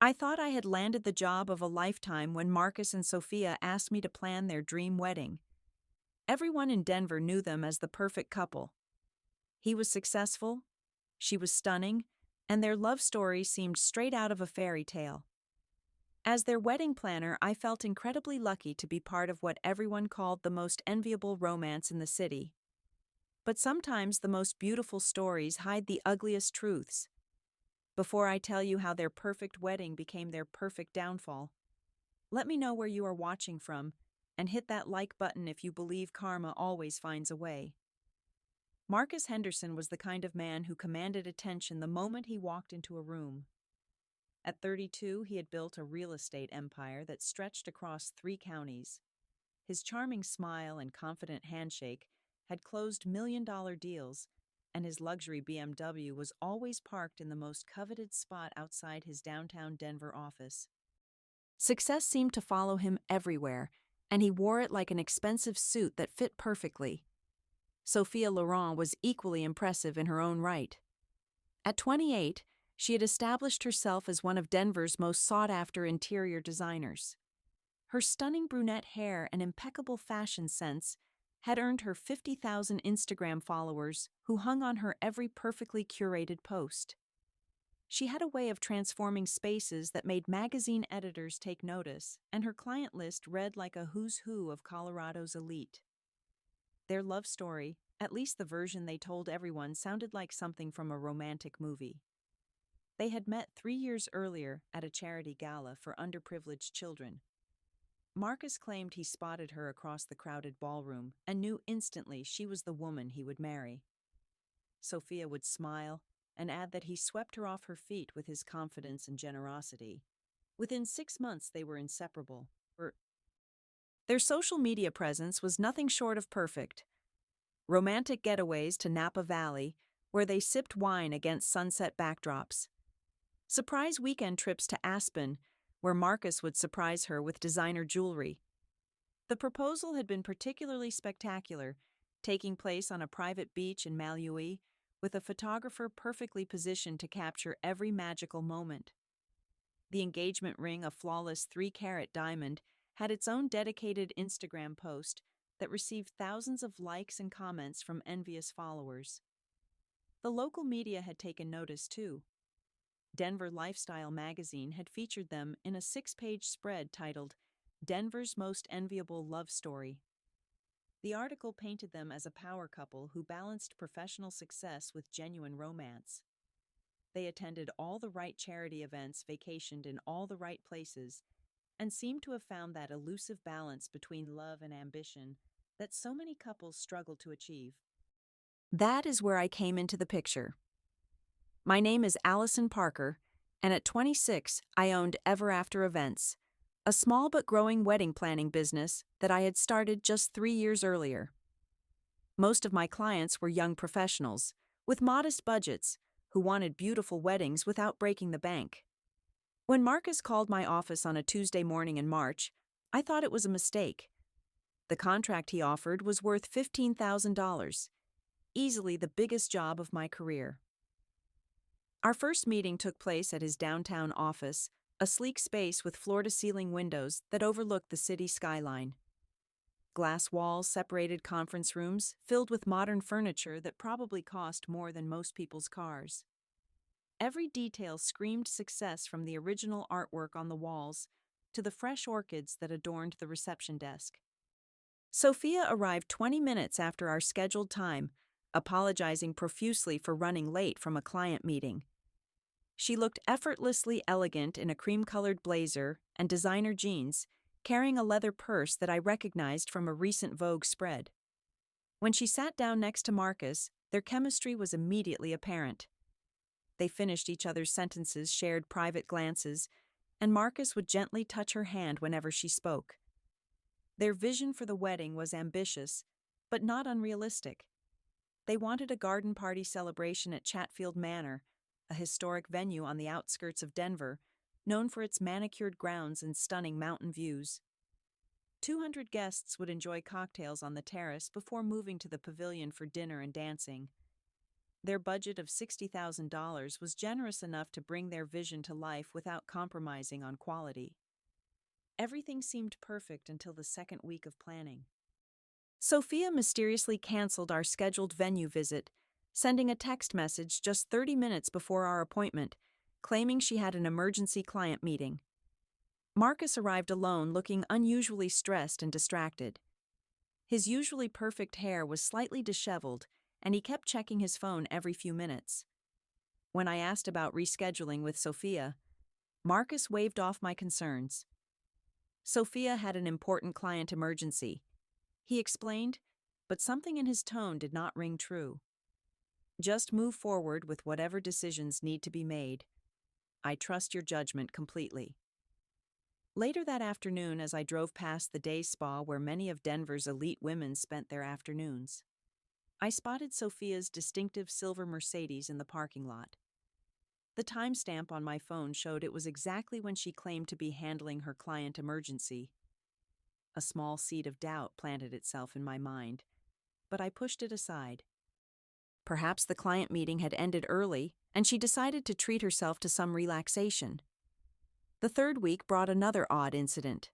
I thought I had landed the job of a lifetime when Marcus and Sophia asked me to plan their dream wedding. Everyone in Denver knew them as the perfect couple. He was successful, she was stunning, and their love story seemed straight out of a fairy tale. As their wedding planner, I felt incredibly lucky to be part of what everyone called the most enviable romance in the city. But sometimes the most beautiful stories hide the ugliest truths. Before I tell you how their perfect wedding became their perfect downfall, let me know where you are watching from, and hit that like button if you believe karma always finds a way. Marcus Henderson was the kind of man who commanded attention the moment he walked into a room. At 32, he had built a real estate empire that stretched across 3 counties. His charming smile and confident handshake had closed million-dollar deals, and his luxury BMW was always parked in the most coveted spot outside his downtown Denver office. Success seemed to follow him everywhere, and he wore it like an expensive suit that fit perfectly. Sophia Laurent was equally impressive in her own right. At 28, she had established herself as one of Denver's most sought-after interior designers. Her stunning brunette hair and impeccable fashion sense had earned her 50,000 Instagram followers who hung on her every perfectly curated post. She had a way of transforming spaces that made magazine editors take notice, and her client list read like a who's who of Colorado's elite. Their love story, at least the version they told everyone, sounded like something from a romantic movie. They had met 3 years earlier at a charity gala for underprivileged children. Marcus claimed he spotted her across the crowded ballroom and knew instantly she was the woman he would marry. Sophia would smile and add that he swept her off her feet with his confidence and generosity. Within 6 months, they were inseparable. Their social media presence was nothing short of perfect. Romantic getaways to Napa Valley, where they sipped wine against sunset backdrops. Surprise weekend trips to Aspen, where Marcus would surprise her with designer jewelry. The proposal had been particularly spectacular, taking place on a private beach in Maui, with a photographer perfectly positioned to capture every magical moment. The engagement ring, a flawless 3-carat diamond, had its own dedicated Instagram post that received thousands of likes and comments from envious followers. The local media had taken notice too. Denver Lifestyle magazine had featured them in a 6-page spread titled Denver's Most Enviable Love Story. The article painted them as a power couple who balanced professional success with genuine romance. They attended all the right charity events, vacationed in all the right places, and seemed to have found that elusive balance between love and ambition that so many couples struggle to achieve. That is where I came into the picture. My name is Allison Parker, and at 26, I owned Ever After Events, a small but growing wedding planning business that I had started just 3 years earlier. Most of my clients were young professionals, with modest budgets, who wanted beautiful weddings without breaking the bank. When Marcus called my office on a Tuesday morning in March, I thought it was a mistake. The contract he offered was worth $15,000, easily the biggest job of my career. Our first meeting took place at his downtown office, a sleek space with floor-to-ceiling windows that overlooked the city skyline. Glass walls separated conference rooms, filled with modern furniture that probably cost more than most people's cars. Every detail screamed success, from the original artwork on the walls to the fresh orchids that adorned the reception desk. Sophia arrived 20 minutes after our scheduled time, apologizing profusely for running late from a client meeting. She looked effortlessly elegant in a cream-colored blazer and designer jeans, carrying a leather purse that I recognized from a recent Vogue spread. When she sat down next to Marcus, their chemistry was immediately apparent. They finished each other's sentences, shared private glances, and Marcus would gently touch her hand whenever she spoke. Their vision for the wedding was ambitious, but not unrealistic. They wanted a garden party celebration at Chatfield Manor, a historic venue on the outskirts of Denver, known for its manicured grounds and stunning mountain views. 200 guests would enjoy cocktails on the terrace before moving to the pavilion for dinner and dancing. Their budget of $60,000 was generous enough to bring their vision to life without compromising on quality. Everything seemed perfect until the second week of planning. Sophia mysteriously canceled our scheduled venue visit, sending a text message just 30 minutes before our appointment, claiming she had an emergency client meeting. Marcus arrived alone, looking unusually stressed and distracted. His usually perfect hair was slightly disheveled, and he kept checking his phone every few minutes. When I asked about rescheduling with Sophia, Marcus waved off my concerns. Sophia had an important client emergency, he explained, but something in his tone did not ring true. Just move forward with whatever decisions need to be made. I trust your judgment completely. Later that afternoon, as I drove past the day spa where many of Denver's elite women spent their afternoons, I spotted Sophia's distinctive silver Mercedes in the parking lot. The timestamp on my phone showed it was exactly when she claimed to be handling her client emergency. A small seed of doubt planted itself in my mind, but I pushed it aside. Perhaps the client meeting had ended early, and she decided to treat herself to some relaxation. The third week brought another odd incident.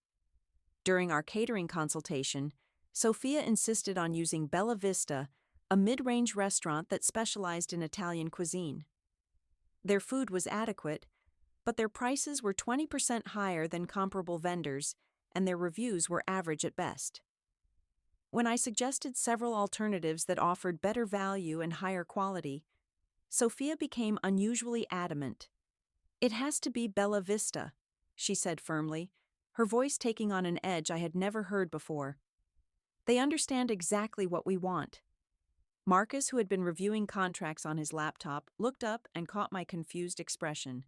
During our catering consultation, Sophia insisted on using Bella Vista, a mid-range restaurant that specialized in Italian cuisine. Their food was adequate, but their prices were 20% higher than comparable vendors, and their reviews were average at best. When I suggested several alternatives that offered better value and higher quality, Sophia became unusually adamant. "It has to be Bella Vista," she said firmly, her voice taking on an edge I had never heard before. "They understand exactly what we want." Marcus, who had been reviewing contracts on his laptop, looked up and caught my confused expression.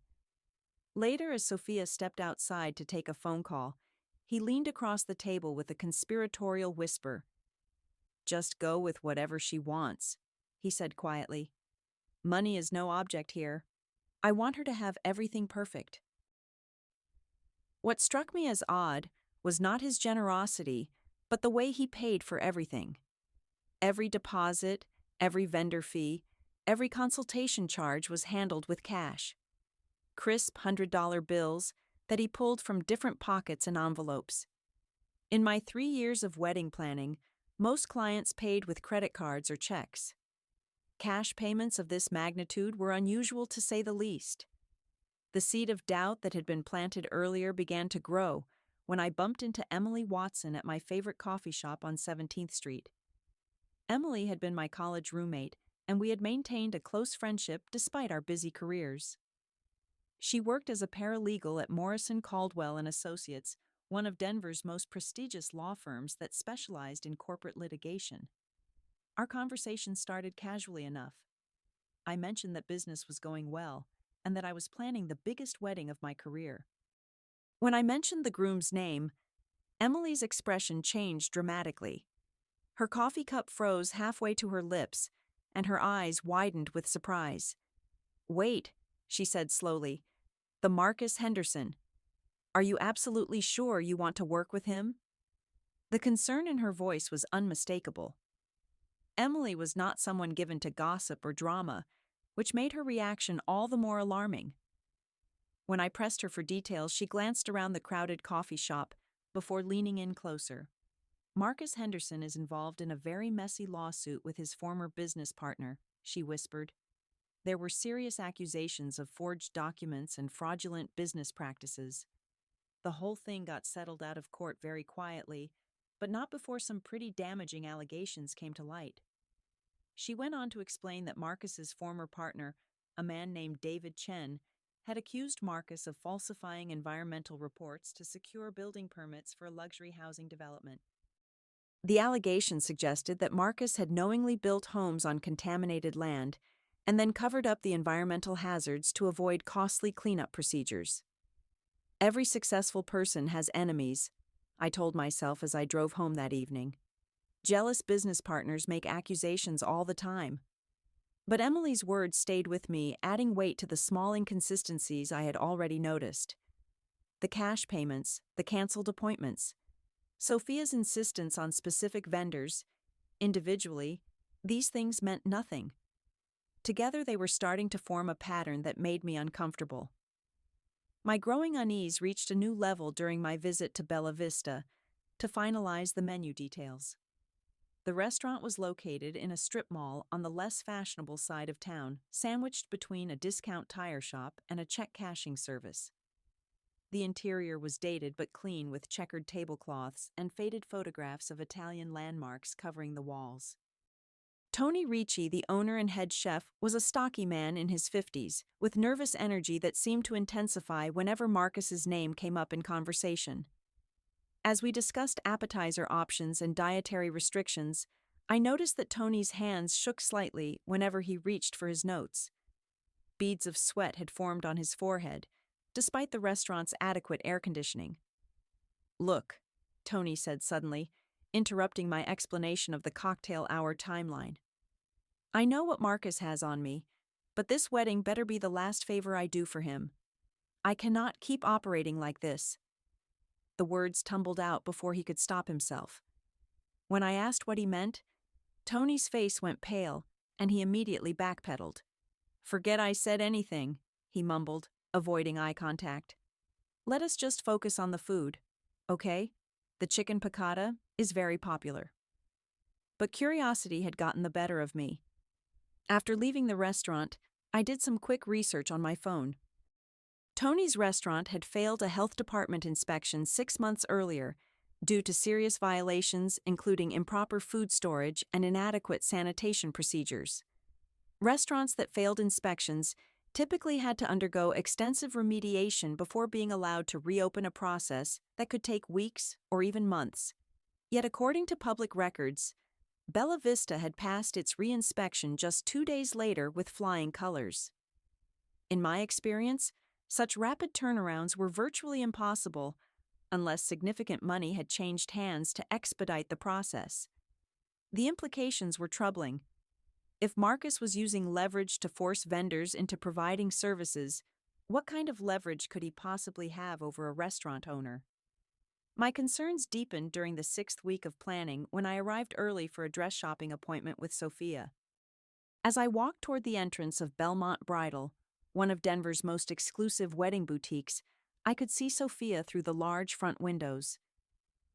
Later, as Sophia stepped outside to take a phone call, he leaned across the table with a conspiratorial whisper. "Just go with whatever she wants," he said quietly. "Money is no object here. I want her to have everything perfect." What struck me as odd was not his generosity, but the way he paid for everything. Every deposit, every vendor fee, every consultation charge was handled with cash. Crisp $100 bills that he pulled from different pockets and envelopes. In my 3 years of wedding planning, most clients paid with credit cards or checks. Cash payments of this magnitude were unusual to say the least. The seed of doubt that had been planted earlier began to grow when I bumped into Emily Watson at my favorite coffee shop on 17th Street. Emily had been my college roommate, and we had maintained a close friendship despite our busy careers. She worked as a paralegal at Morrison Caldwell and Associates, one of Denver's most prestigious law firms that specialized in corporate litigation. Our conversation started casually enough. I mentioned that business was going well, and that I was planning the biggest wedding of my career. When I mentioned the groom's name, Emily's expression changed dramatically. Her coffee cup froze halfway to her lips, and her eyes widened with surprise. "Wait," she said slowly, "the Marcus Henderson. Are you absolutely sure you want to work with him?" The concern in her voice was unmistakable. Emily was not someone given to gossip or drama, which made her reaction all the more alarming. When I pressed her for details, she glanced around the crowded coffee shop before leaning in closer. "Marcus Henderson is involved in a very messy lawsuit with his former business partner," she whispered. "There were serious accusations of forged documents and fraudulent business practices. The whole thing got settled out of court very quietly, but not before some pretty damaging allegations came to light." She went on to explain that Marcus's former partner, a man named David Chen, had accused Marcus of falsifying environmental reports to secure building permits for a luxury housing development. The allegation suggested that Marcus had knowingly built homes on contaminated land and then covered up the environmental hazards to avoid costly cleanup procedures. "Every successful person has enemies," I told myself as I drove home that evening. "Jealous business partners make accusations all the time." But Emily's words stayed with me, adding weight to the small inconsistencies I had already noticed. The cash payments, the canceled appointments, Sophia's insistence on specific vendors. Individually, these things meant nothing. Together they were starting to form a pattern that made me uncomfortable. My growing unease reached a new level during my visit to Bella Vista to finalize the menu details. The restaurant was located in a strip mall on the less fashionable side of town, sandwiched between a discount tire shop and a check cashing service. The interior was dated but clean, with checkered tablecloths and faded photographs of Italian landmarks covering the walls. Tony Ricci, the owner and head chef, was a stocky man in his 50s, with nervous energy that seemed to intensify whenever Marcus's name came up in conversation. As we discussed appetizer options and dietary restrictions, I noticed that Tony's hands shook slightly whenever he reached for his notes. Beads of sweat had formed on his forehead, despite the restaurant's adequate air conditioning. "Look," Tony said suddenly, interrupting my explanation of the cocktail hour timeline. "I know what Marcus has on me, but this wedding better be the last favor I do for him. I cannot keep operating like this." The words tumbled out before he could stop himself. When I asked what he meant, Tony's face went pale, and he immediately backpedaled. "Forget I said anything," he mumbled, avoiding eye contact. "Let us just focus on the food, okay? The chicken piccata is very popular." But curiosity had gotten the better of me. After leaving the restaurant, I did some quick research on my phone. Tony's restaurant had failed a health department inspection 6 months earlier due to serious violations, including improper food storage and inadequate sanitation procedures. Restaurants that failed inspections typically had to undergo extensive remediation before being allowed to reopen, a process that could take weeks or even months. Yet according to public records, Bella Vista had passed its reinspection just 2 days later with flying colors. In my experience, such rapid turnarounds were virtually impossible unless significant money had changed hands to expedite the process. The implications were troubling. If Marcus was using leverage to force vendors into providing services, what kind of leverage could he possibly have over a restaurant owner? My concerns deepened during the 6th week of planning when I arrived early for a dress shopping appointment with Sophia. As I walked toward the entrance of Belmont Bridal, one of Denver's most exclusive wedding boutiques, I could see Sophia through the large front windows.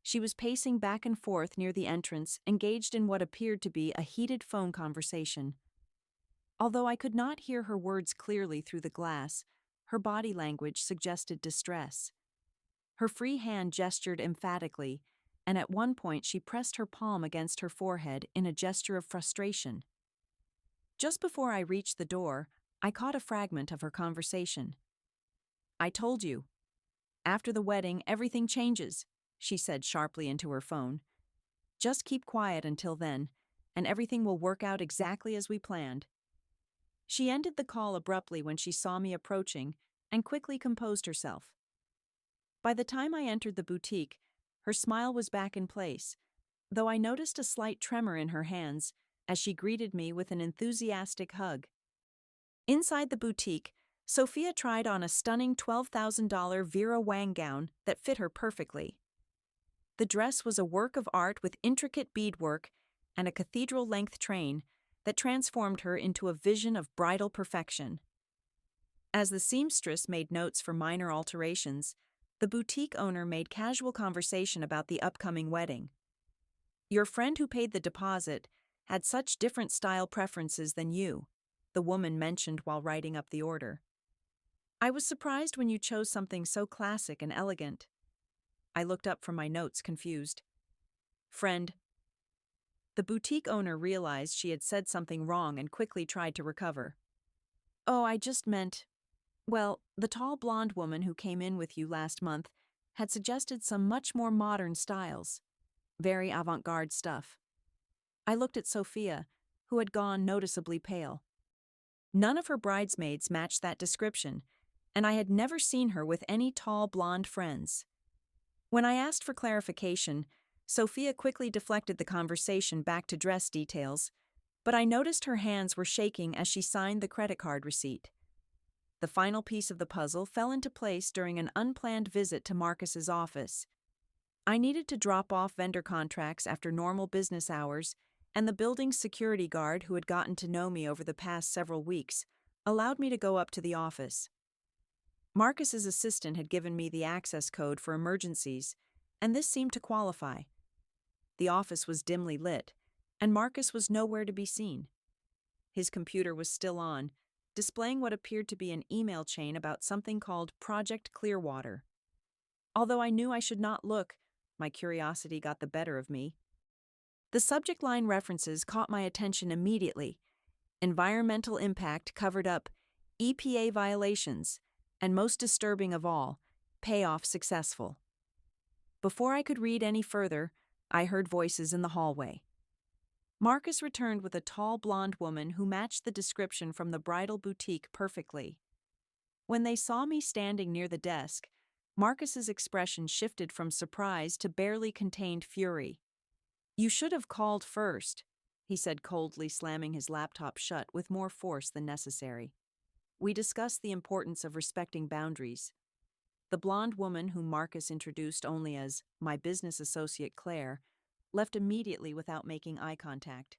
She was pacing back and forth near the entrance, engaged in what appeared to be a heated phone conversation. Although I could not hear her words clearly through the glass, her body language suggested distress. Her free hand gestured emphatically, and at one point she pressed her palm against her forehead in a gesture of frustration. Just before I reached the door, I caught a fragment of her conversation. "I told you. After the wedding, everything changes," she said sharply into her phone. "Just keep quiet until then, and everything will work out exactly as we planned." She ended the call abruptly when she saw me approaching and quickly composed herself. By the time I entered the boutique, her smile was back in place, though I noticed a slight tremor in her hands as she greeted me with an enthusiastic hug. Inside the boutique, Sophia tried on a stunning $12,000 Vera Wang gown that fit her perfectly. The dress was a work of art with intricate beadwork and a cathedral-length train that transformed her into a vision of bridal perfection. As the seamstress made notes for minor alterations, the boutique owner made casual conversation about the upcoming wedding. "Your friend who paid the deposit had such different style preferences than you," the woman mentioned while writing up the order. "I was surprised when you chose something so classic and elegant." I looked up from my notes, confused. "Friend." The boutique owner realized she had said something wrong and quickly tried to recover. "Oh, I just meant, well, the tall blonde woman who came in with you last month had suggested some much more modern styles. Very avant-garde stuff." I looked at Sophia, who had gone noticeably pale. None of her bridesmaids matched that description, and I had never seen her with any tall blonde friends. When I asked for clarification, Sophia quickly deflected the conversation back to dress details, but I noticed her hands were shaking as she signed the credit card receipt. The final piece of the puzzle fell into place during an unplanned visit to Marcus's office. I needed to drop off vendor contracts after normal business hours and the building's security guard, who had gotten to know me over the past several weeks, allowed me to go up to the office. Marcus's assistant had given me the access code for emergencies, and this seemed to qualify. The office was dimly lit, and Marcus was nowhere to be seen. His computer was still on, displaying what appeared to be an email chain about something called Project Clearwater. Although I knew I should not look, my curiosity got the better of me. The subject line references caught my attention immediately. Environmental impact covered up, EPA violations, and most disturbing of all, payoff successful. Before I could read any further, I heard voices in the hallway. Marcus returned with a tall blonde woman who matched the description from the bridal boutique perfectly. When they saw me standing near the desk, Marcus's expression shifted from surprise to barely contained fury. "You should have called first," he said coldly, slamming his laptop shut with more force than necessary. We discussed the importance of respecting boundaries. The blonde woman, whom Marcus introduced only as my business associate Claire, left immediately without making eye contact.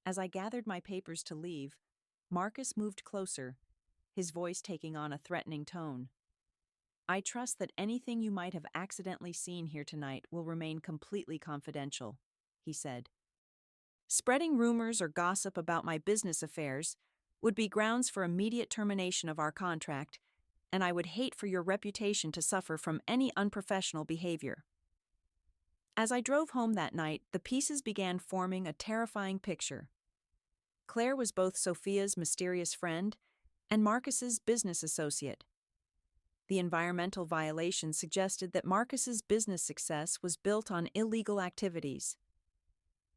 As I gathered my papers to leave, Marcus moved closer, his voice taking on a threatening tone. "I trust that anything you might have accidentally seen here tonight will remain completely confidential," he said. "Spreading rumors or gossip about my business affairs would be grounds for immediate termination of our contract, and I would hate for your reputation to suffer from any unprofessional behavior." As I drove home that night, the pieces began forming a terrifying picture. Claire was both Sophia's mysterious friend and Marcus's business associate. The environmental violations suggested that Marcus's business success was built on illegal activities.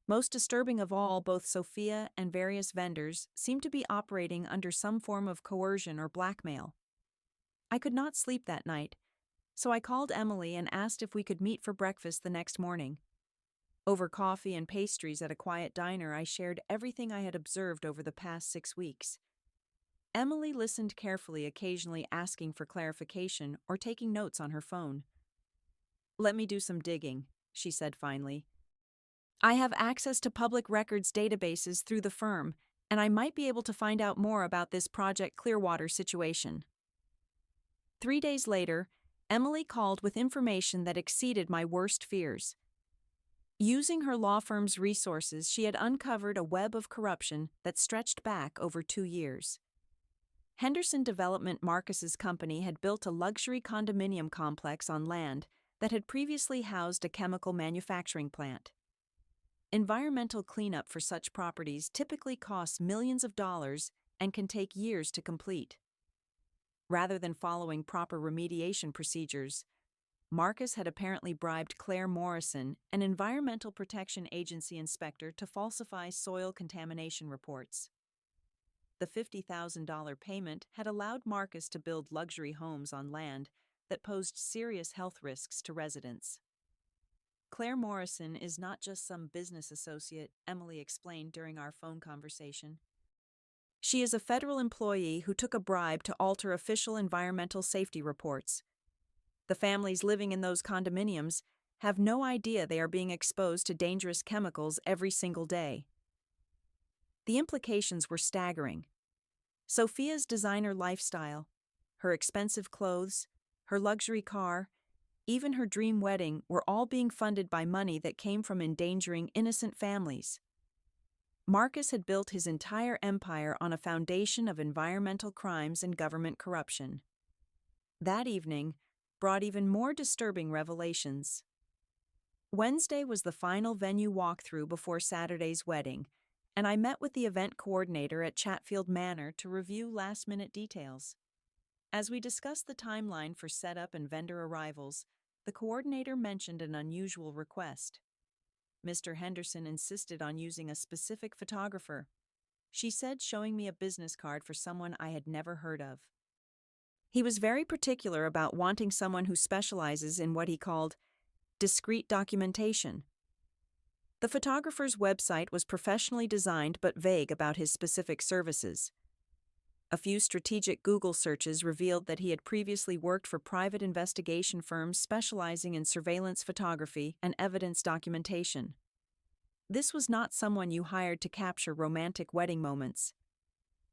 Most disturbing of all, both Sophia and various vendors seemed to be operating under some form of coercion or blackmail. I could not sleep that night, so I called Emily and asked if we could meet for breakfast the next morning. Over coffee and pastries at a quiet diner, I shared everything I had observed over the past 6 weeks. Emily listened carefully, occasionally asking for clarification or taking notes on her phone. "Let me do some digging," she said finally. "I have access to public records databases through the firm, and I might be able to find out more about this Project Clearwater situation." 3 days later, Emily called with information that exceeded my worst fears. Using her law firm's resources, she had uncovered a web of corruption that stretched back over 2 years. Henderson Development, Marcus's company, had built a luxury condominium complex on land that had previously housed a chemical manufacturing plant. Environmental cleanup for such properties typically costs millions of dollars and can take years to complete. Rather than following proper remediation procedures, Marcus had apparently bribed Claire Morrison, an Environmental Protection Agency inspector, to falsify soil contamination reports. The $50,000 payment had allowed Marcus to build luxury homes on land that posed serious health risks to residents. "Claire Morrison is not just some business associate," Emily explained during our phone conversation. "She is a federal employee who took a bribe to alter official environmental safety reports. The families living in those condominiums have no idea they are being exposed to dangerous chemicals every single day." The implications were staggering. Sophia's designer lifestyle, her expensive clothes, her luxury car, even her dream wedding were all being funded by money that came from endangering innocent families. Marcus had built his entire empire on a foundation of environmental crimes and government corruption. That evening brought even more disturbing revelations. Wednesday was the final venue walkthrough before Saturday's wedding, and I met with the event coordinator at Chatfield Manor to review last-minute details. As we discussed the timeline for setup and vendor arrivals, the coordinator mentioned an unusual request. Mr. Henderson insisted on using a specific photographer. She said, showing me a business card for someone I had never heard of. He was very particular about wanting someone who specializes in what he called discreet documentation. The photographer's website was professionally designed but vague about his specific services. A few strategic Google searches revealed that he had previously worked for private investigation firms specializing in surveillance photography and evidence documentation. This was not someone you hired to capture romantic wedding moments.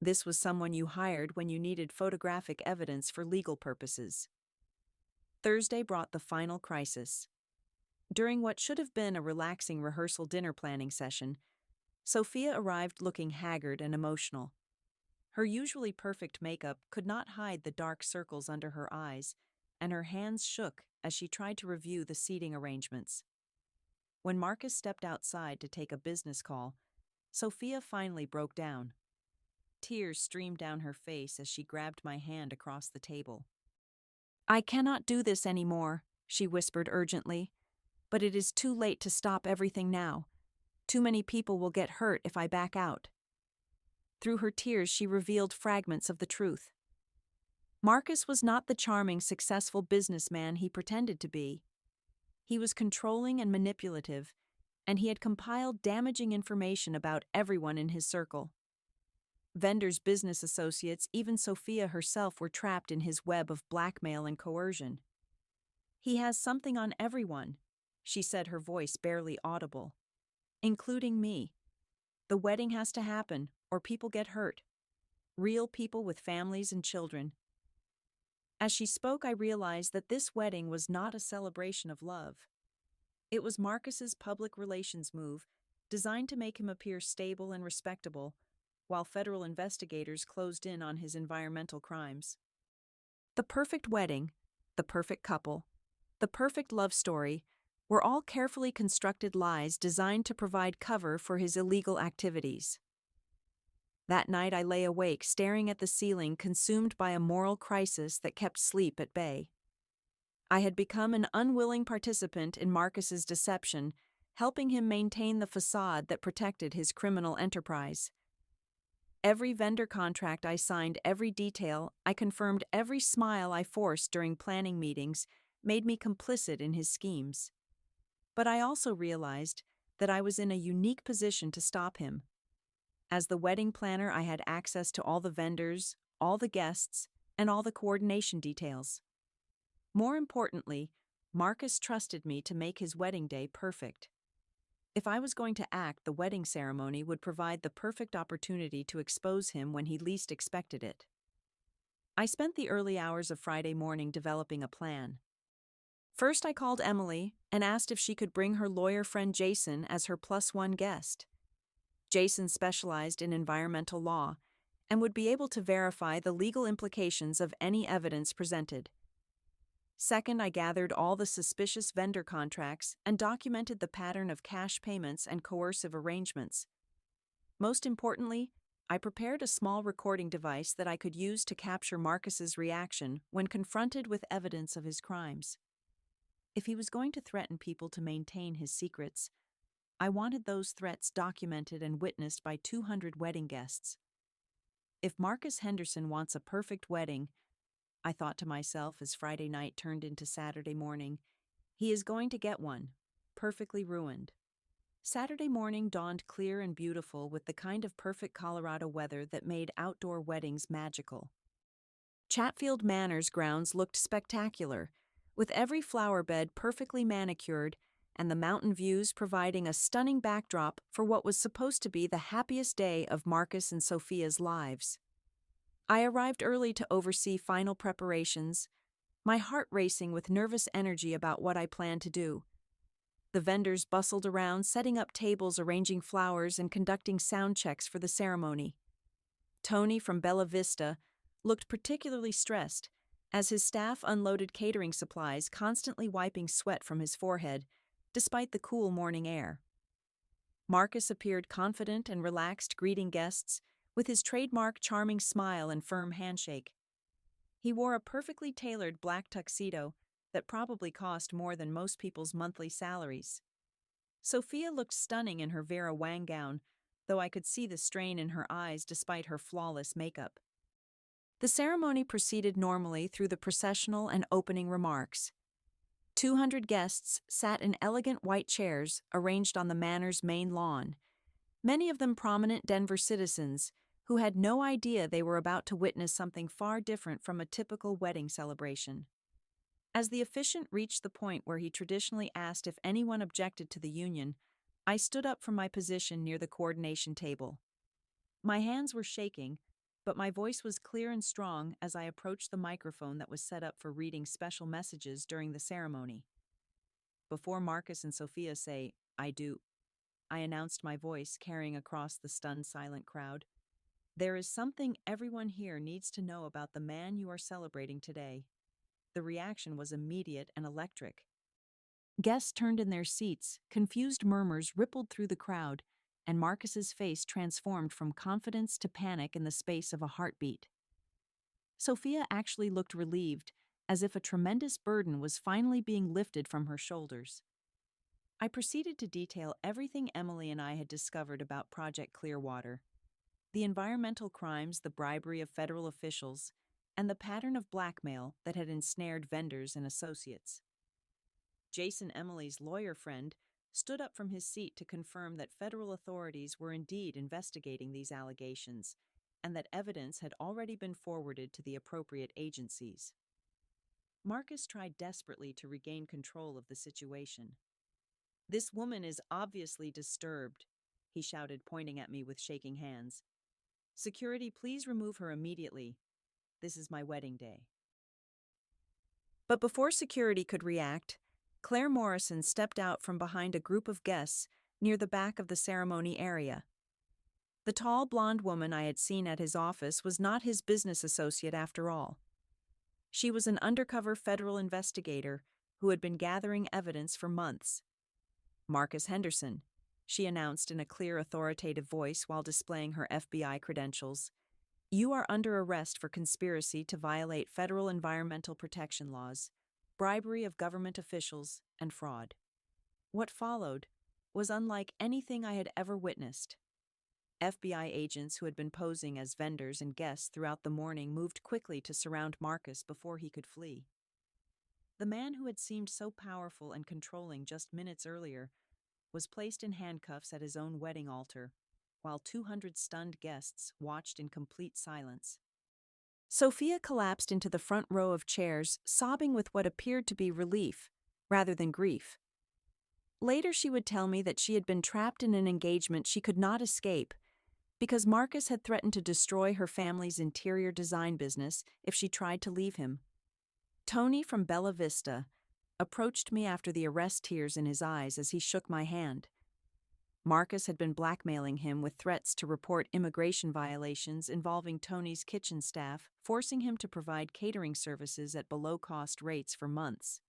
This was someone you hired when you needed photographic evidence for legal purposes. Thursday brought the final crisis. During what should have been a relaxing rehearsal dinner planning session, Sophia arrived looking haggard and emotional. Her usually perfect makeup could not hide the dark circles under her eyes, and her hands shook as she tried to review the seating arrangements. When Marcus stepped outside to take a business call, Sophia finally broke down. Tears streamed down her face as she grabbed my hand across the table. "I cannot do this anymore," she whispered urgently. "But it is too late to stop everything now. Too many people will get hurt if I back out." Through her tears, she revealed fragments of the truth. Marcus was not the charming, successful businessman he pretended to be. He was controlling and manipulative, and he had compiled damaging information about everyone in his circle. Vendors, business associates, even Sophia herself were trapped in his web of blackmail and coercion. "He has something on everyone," she said, her voice barely audible. "Including me. The wedding has to happen, or people get hurt. Real people with families and children." As she spoke, I realized that this wedding was not a celebration of love. It was Marcus's public relations move, designed to make him appear stable and respectable, while federal investigators closed in on his environmental crimes. The perfect wedding, the perfect couple, the perfect love story were all carefully constructed lies designed to provide cover for his illegal activities. That night I lay awake, staring at the ceiling, consumed by a moral crisis that kept sleep at bay. I had become an unwilling participant in Marcus's deception, helping him maintain the facade that protected his criminal enterprise. Every vendor contract I signed, every detail I confirmed, every smile I forced during planning meetings made me complicit in his schemes. But I also realized that I was in a unique position to stop him. As the wedding planner, I had access to all the vendors, all the guests, and all the coordination details. More importantly, Marcus trusted me to make his wedding day perfect. If I was going to act, the wedding ceremony would provide the perfect opportunity to expose him when he least expected it. I spent the early hours of Friday morning developing a plan. First, I called Emily and asked if she could bring her lawyer friend Jason as her +1 guest. Jason specialized in environmental law and would be able to verify the legal implications of any evidence presented. Second, I gathered all the suspicious vendor contracts and documented the pattern of cash payments and coercive arrangements. Most importantly, I prepared a small recording device that I could use to capture Marcus's reaction when confronted with evidence of his crimes. If he was going to threaten people to maintain his secrets, I wanted those threats documented and witnessed by 200 wedding guests. If Marcus Henderson wants a perfect wedding, I thought to myself as Friday night turned into Saturday morning, he is going to get one, perfectly ruined. Saturday morning dawned clear and beautiful with the kind of perfect Colorado weather that made outdoor weddings magical. Chatfield Manor's grounds looked spectacular, with every flower bed perfectly manicured and the mountain views providing a stunning backdrop for what was supposed to be the happiest day of Marcus and Sophia's lives. I arrived early to oversee final preparations, my heart racing with nervous energy about what I planned to do. The vendors bustled around, setting up tables, arranging flowers, and conducting sound checks for the ceremony. Tony from Bella Vista looked particularly stressed, as his staff unloaded catering supplies, constantly wiping sweat from his forehead, despite the cool morning air. Marcus appeared confident and relaxed, greeting guests with his trademark charming smile and firm handshake. He wore a perfectly tailored black tuxedo that probably cost more than most people's monthly salaries. Sophia looked stunning in her Vera Wang gown, though I could see the strain in her eyes despite her flawless makeup. The ceremony proceeded normally through the processional and opening remarks. 200 guests sat in elegant white chairs arranged on the manor's main lawn, many of them prominent Denver citizens who had no idea they were about to witness something far different from a typical wedding celebration. As the officiant reached the point where he traditionally asked if anyone objected to the union, I stood up from my position near the coordination table. My hands were shaking, but my voice was clear and strong as I approached the microphone that was set up for reading special messages during the ceremony. Before Marcus and Sophia say, "I do," I announced, my voice carrying across the stunned, silent crowd. "There is something everyone here needs to know about the man you are celebrating today." The reaction was immediate and electric. Guests turned in their seats, confused murmurs rippled through the crowd, and Marcus's face transformed from confidence to panic in the space of a heartbeat. Sophia actually looked relieved, as if a tremendous burden was finally being lifted from her shoulders. I proceeded to detail everything Emily and I had discovered about Project Clearwater: the environmental crimes, the bribery of federal officials, and the pattern of blackmail that had ensnared vendors and associates. Jason, Emily's lawyer friend, stood up from his seat to confirm that federal authorities were indeed investigating these allegations and that evidence had already been forwarded to the appropriate agencies. Marcus tried desperately to regain control of the situation. "This woman is obviously disturbed," he shouted, pointing at me with shaking hands. "Security, please remove her immediately. This is my wedding day." But before security could react, Claire Morrison stepped out from behind a group of guests near the back of the ceremony area. The tall, blonde woman I had seen at his office was not his business associate after all. She was an undercover federal investigator who had been gathering evidence for months. "Marcus Henderson," she announced in a clear, authoritative voice while displaying her FBI credentials, "you are under arrest for conspiracy to violate federal environmental protection laws, bribery of government officials, and fraud." What followed was unlike anything I had ever witnessed. FBI agents who had been posing as vendors and guests throughout the morning moved quickly to surround Marcus before he could flee. The man who had seemed so powerful and controlling just minutes earlier was placed in handcuffs at his own wedding altar, while 200 stunned guests watched in complete silence. Sophia collapsed into the front row of chairs, sobbing with what appeared to be relief, rather than grief. Later she would tell me that she had been trapped in an engagement she could not escape, because Marcus had threatened to destroy her family's interior design business if she tried to leave him. Tony from Bella Vista approached me after the arrest, tears in his eyes as he shook my hand. Marcus had been blackmailing him with threats to report immigration violations involving Tony's kitchen staff, forcing him to provide catering services at below-cost rates for months.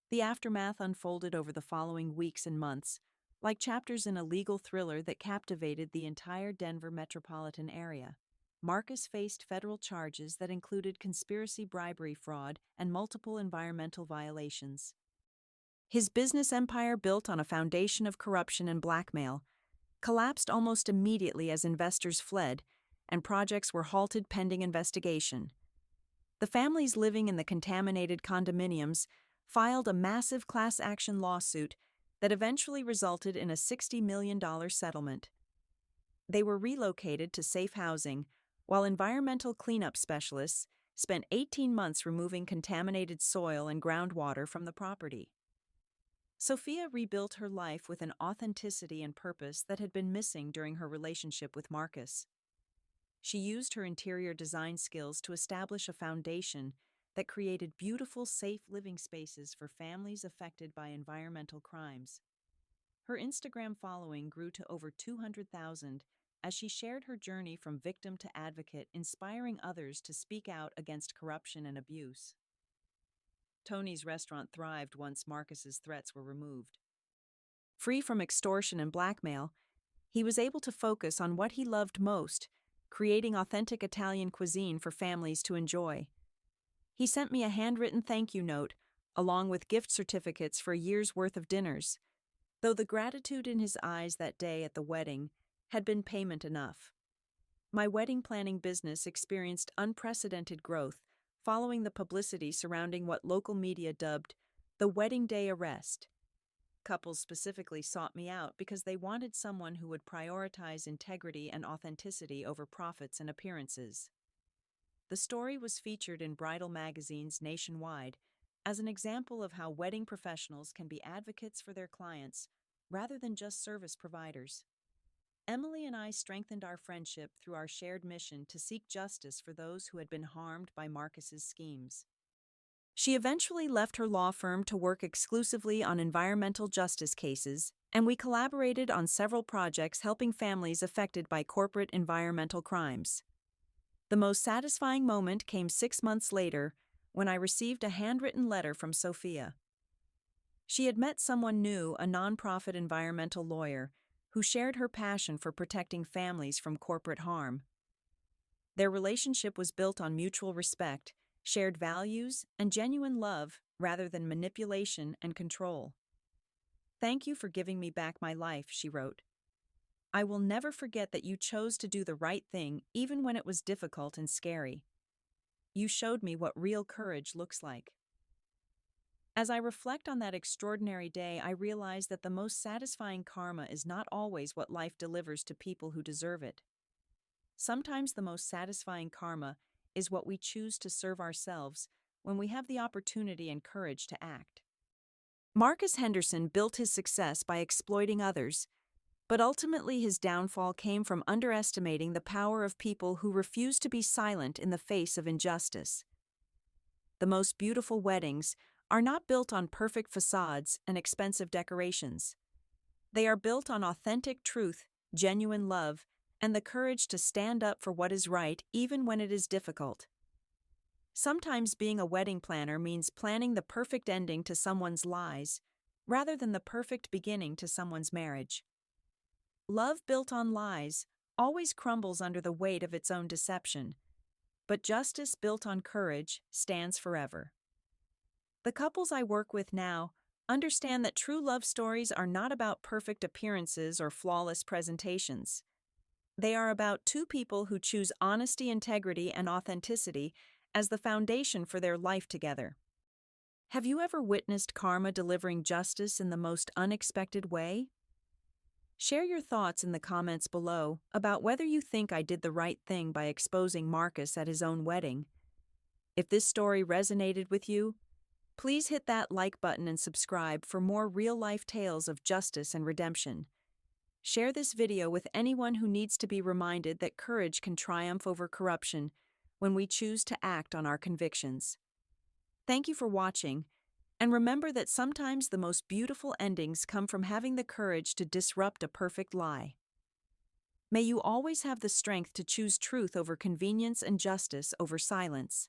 The aftermath unfolded over the following weeks and months, like chapters in a legal thriller that captivated the entire Denver metropolitan area. Marcus faced federal charges that included conspiracy, bribery, fraud, and multiple environmental violations. His business empire, built on a foundation of corruption and blackmail, collapsed almost immediately as investors fled and projects were halted pending investigation. The families living in the contaminated condominiums filed a massive class action lawsuit that eventually resulted in a $60 million settlement. They were relocated to safe housing, while environmental cleanup specialists spent 18 months removing contaminated soil and groundwater from the property. Sophia rebuilt her life with an authenticity and purpose that had been missing during her relationship with Marcus. She used her interior design skills to establish a foundation that created beautiful, safe living spaces for families affected by environmental crimes. Her Instagram following grew to over 200,000 as she shared her journey from victim to advocate, inspiring others to speak out against corruption and abuse. Tony's restaurant thrived once Marcus's threats were removed. Free from extortion and blackmail, he was able to focus on what he loved most, creating authentic Italian cuisine for families to enjoy. He sent me a handwritten thank you note, along with gift certificates for a year's worth of dinners, though the gratitude in his eyes that day at the wedding had been payment enough. My wedding planning business experienced unprecedented growth following the publicity surrounding what local media dubbed the wedding day arrest. Couples specifically sought me out because they wanted someone who would prioritize integrity and authenticity over profits and appearances. The story was featured in bridal magazines nationwide as an example of how wedding professionals can be advocates for their clients rather than just service providers. Emily and I strengthened our friendship through our shared mission to seek justice for those who had been harmed by Marcus's schemes. She eventually left her law firm to work exclusively on environmental justice cases, and we collaborated on several projects helping families affected by corporate environmental crimes. The most satisfying moment came 6 months later when I received a handwritten letter from Sophia. She had met someone new, a nonprofit environmental lawyer, who shared her passion for protecting families from corporate harm. Their relationship was built on mutual respect, shared values, and genuine love rather than manipulation and control. "Thank you for giving me back my life," she wrote. "I will never forget that you chose to do the right thing even when it was difficult and scary. You showed me what real courage looks like." As I reflect on that extraordinary day, I realize that the most satisfying karma is not always what life delivers to people who deserve it. Sometimes the most satisfying karma is what we choose to serve ourselves when we have the opportunity and courage to act. Marcus Henderson built his success by exploiting others, but ultimately his downfall came from underestimating the power of people who refuse to be silent in the face of injustice. The most beautiful weddings are not built on perfect facades and expensive decorations. They are built on authentic truth, genuine love, and the courage to stand up for what is right even when it is difficult. Sometimes being a wedding planner means planning the perfect ending to someone's lies, rather than the perfect beginning to someone's marriage. Love built on lies always crumbles under the weight of its own deception, but justice built on courage stands forever. The couples I work with now understand that true love stories are not about perfect appearances or flawless presentations. They are about two people who choose honesty, integrity, and authenticity as the foundation for their life together. Have you ever witnessed karma delivering justice in the most unexpected way? Share your thoughts in the comments below about whether you think I did the right thing by exposing Marcus at his own wedding. If this story resonated with you, please hit that like button and subscribe for more real-life tales of justice and redemption. Share this video with anyone who needs to be reminded that courage can triumph over corruption when we choose to act on our convictions. Thank you for watching, and remember that sometimes the most beautiful endings come from having the courage to disrupt a perfect lie. May you always have the strength to choose truth over convenience and justice over silence.